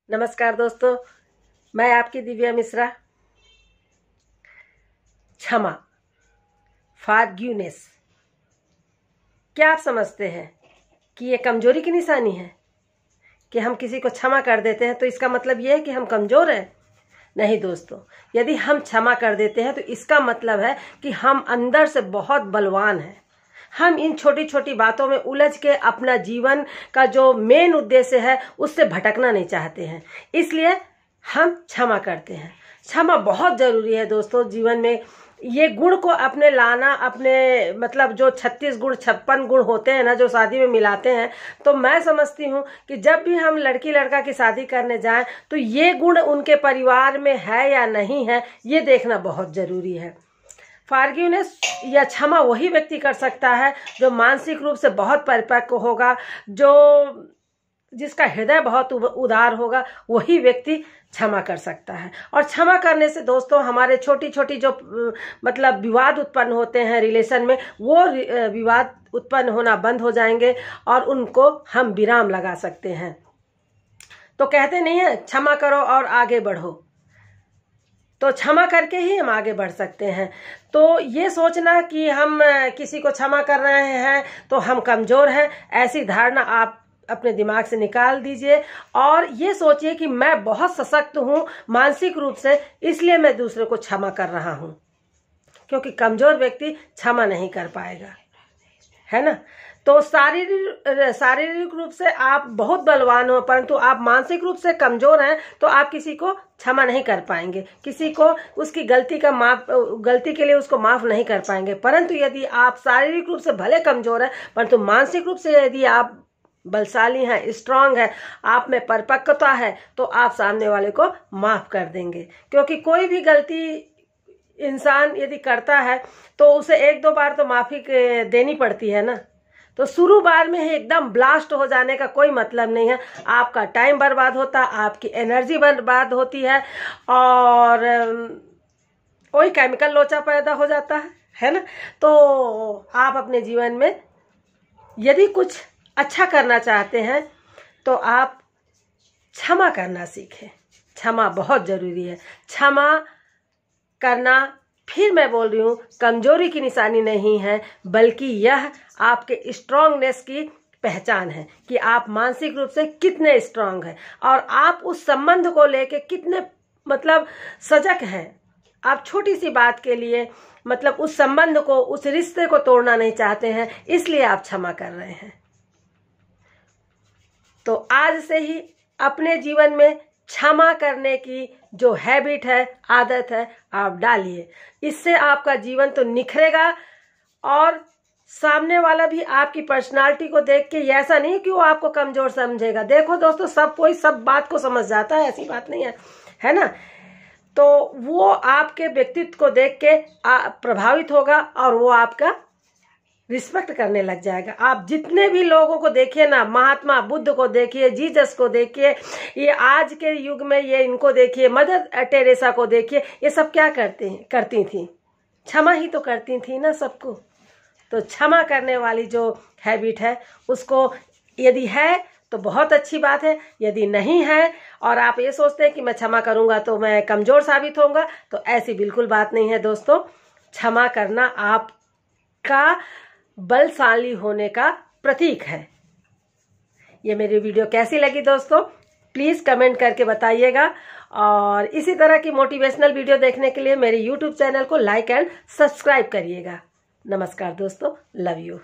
नमस्कार दोस्तों, मैं आपकी दिव्या मिश्रा। क्षमा, फॉरगिवनेस, क्या आप समझते हैं कि ये कमजोरी की निशानी है कि हम किसी को क्षमा कर देते हैं तो इसका मतलब ये है कि हम कमजोर हैं? नहीं दोस्तों, यदि हम क्षमा कर देते हैं तो इसका मतलब है कि हम अंदर से बहुत बलवान हैं। हम इन छोटी छोटी बातों में उलझ के अपना जीवन का जो मेन उद्देश्य है उससे भटकना नहीं चाहते हैं, इसलिए हम क्षमा करते हैं। क्षमा बहुत जरूरी है दोस्तों जीवन में। ये गुण को अपने लाना, अपने मतलब जो 36 गुण 56 गुण होते हैं ना, जो शादी में मिलाते हैं, तो मैं समझती हूँ कि जब भी हम लड़की लड़का की शादी करने जाएं तो ये गुण उनके परिवार में है या नहीं है, ये देखना बहुत जरूरी है। फॉरगिवनेस या क्षमा वही व्यक्ति कर सकता है जो मानसिक रूप से बहुत परिपक्व होगा, जिसका हृदय बहुत उदार होगा, वही व्यक्ति क्षमा कर सकता है। और क्षमा करने से दोस्तों हमारे छोटी छोटी जो मतलब विवाद उत्पन्न होते हैं रिलेशन में, वो विवाद उत्पन्न होना बंद हो जाएंगे और उनको हम विराम लगा सकते हैं। तो कहते नहीं है क्षमा करो और आगे बढ़ो, तो क्षमा करके ही हम आगे बढ़ सकते हैं। तो ये सोचना कि हम किसी को क्षमा कर रहे हैं तो हम कमजोर हैं, ऐसी धारणा आप अपने दिमाग से निकाल दीजिए और ये सोचिए कि मैं बहुत सशक्त हूं मानसिक रूप से, इसलिए मैं दूसरे को क्षमा कर रहा हूं। क्योंकि कमजोर व्यक्ति क्षमा नहीं कर पाएगा, है ना। तो शारीरिक रूप से आप बहुत बलवान हो, परंतु आप मानसिक रूप से कमजोर हैं तो आप किसी को क्षमा नहीं कर पाएंगे, किसी को उसकी गलती के लिए उसको माफ नहीं कर पाएंगे। परंतु यदि आप शारीरिक रूप से भले कमजोर हैं, परंतु मानसिक रूप से यदि आप बलशाली हैं, स्ट्रांग है, आप में परिपक्वता है, तो आप सामने वाले को माफ कर देंगे। क्योंकि कोई भी गलती इंसान यदि करता है तो उसे एक दो बार तो माफी देनी पड़ती है ना। तो शुरू बार में ही एकदम ब्लास्ट हो जाने का कोई मतलब नहीं है। आपका टाइम बर्बाद होता है, आपकी एनर्जी बर्बाद होती है और वही केमिकल लोचा पैदा हो जाता है ना। तो आप अपने जीवन में यदि कुछ अच्छा करना चाहते हैं तो आप क्षमा करना सीखें। क्षमा बहुत जरूरी है। क्षमा करना, फिर मैं बोल रही हूँ, कमजोरी की निशानी नहीं है, बल्कि यह आपके स्ट्रांगनेस की पहचान है कि आप मानसिक रूप से कितने स्ट्रांग हैं और आप उस संबंध को लेके कितने मतलब सजग हैं। आप छोटी सी बात के लिए मतलब उस संबंध को, उस रिश्ते को तोड़ना नहीं चाहते हैं, इसलिए आप क्षमा कर रहे हैं। तो आज से ही अपने जीवन में क्षमा करने की जो हैबिट है, आदत है, आप डालिए। इससे आपका जीवन तो निखरेगा और सामने वाला भी आपकी पर्सनालिटी को देख के ऐसा नहीं कि वो आपको कमजोर समझेगा। देखो दोस्तों, सब कोई सब बात को समझ जाता है, ऐसी बात नहीं है, है ना। तो वो आपके व्यक्तित्व को देख के प्रभावित होगा और वो आपका रिस्पेक्ट करने लग जाएगा। आप जितने भी लोगों को देखिए ना, महात्मा बुद्ध को देखिए, जीसस को देखिए, ये आज के युग में ये इनको देखिए, मदर टेरेसा को देखिए, ये सब क्या करती थी? क्षमा ही तो करती थी ना सबको। तो क्षमा करने वाली जो हैबिट है उसको यदि है तो बहुत अच्छी बात है, यदि नहीं है और आप ये सोचते हैं कि मैं क्षमा करूंगा तो मैं कमजोर साबित होऊंगा, तो ऐसी बिल्कुल बात नहीं है दोस्तों। क्षमा करना आपका बलशाली होने का प्रतीक है। ये मेरी वीडियो कैसी लगी दोस्तों, प्लीज़ कमेंट करके बताइएगा और इसी तरह की मोटिवेशनल वीडियो देखने के लिए मेरे YouTube चैनल को लाइक एंड सब्सक्राइब करिएगा। नमस्कार दोस्तों, लव यू।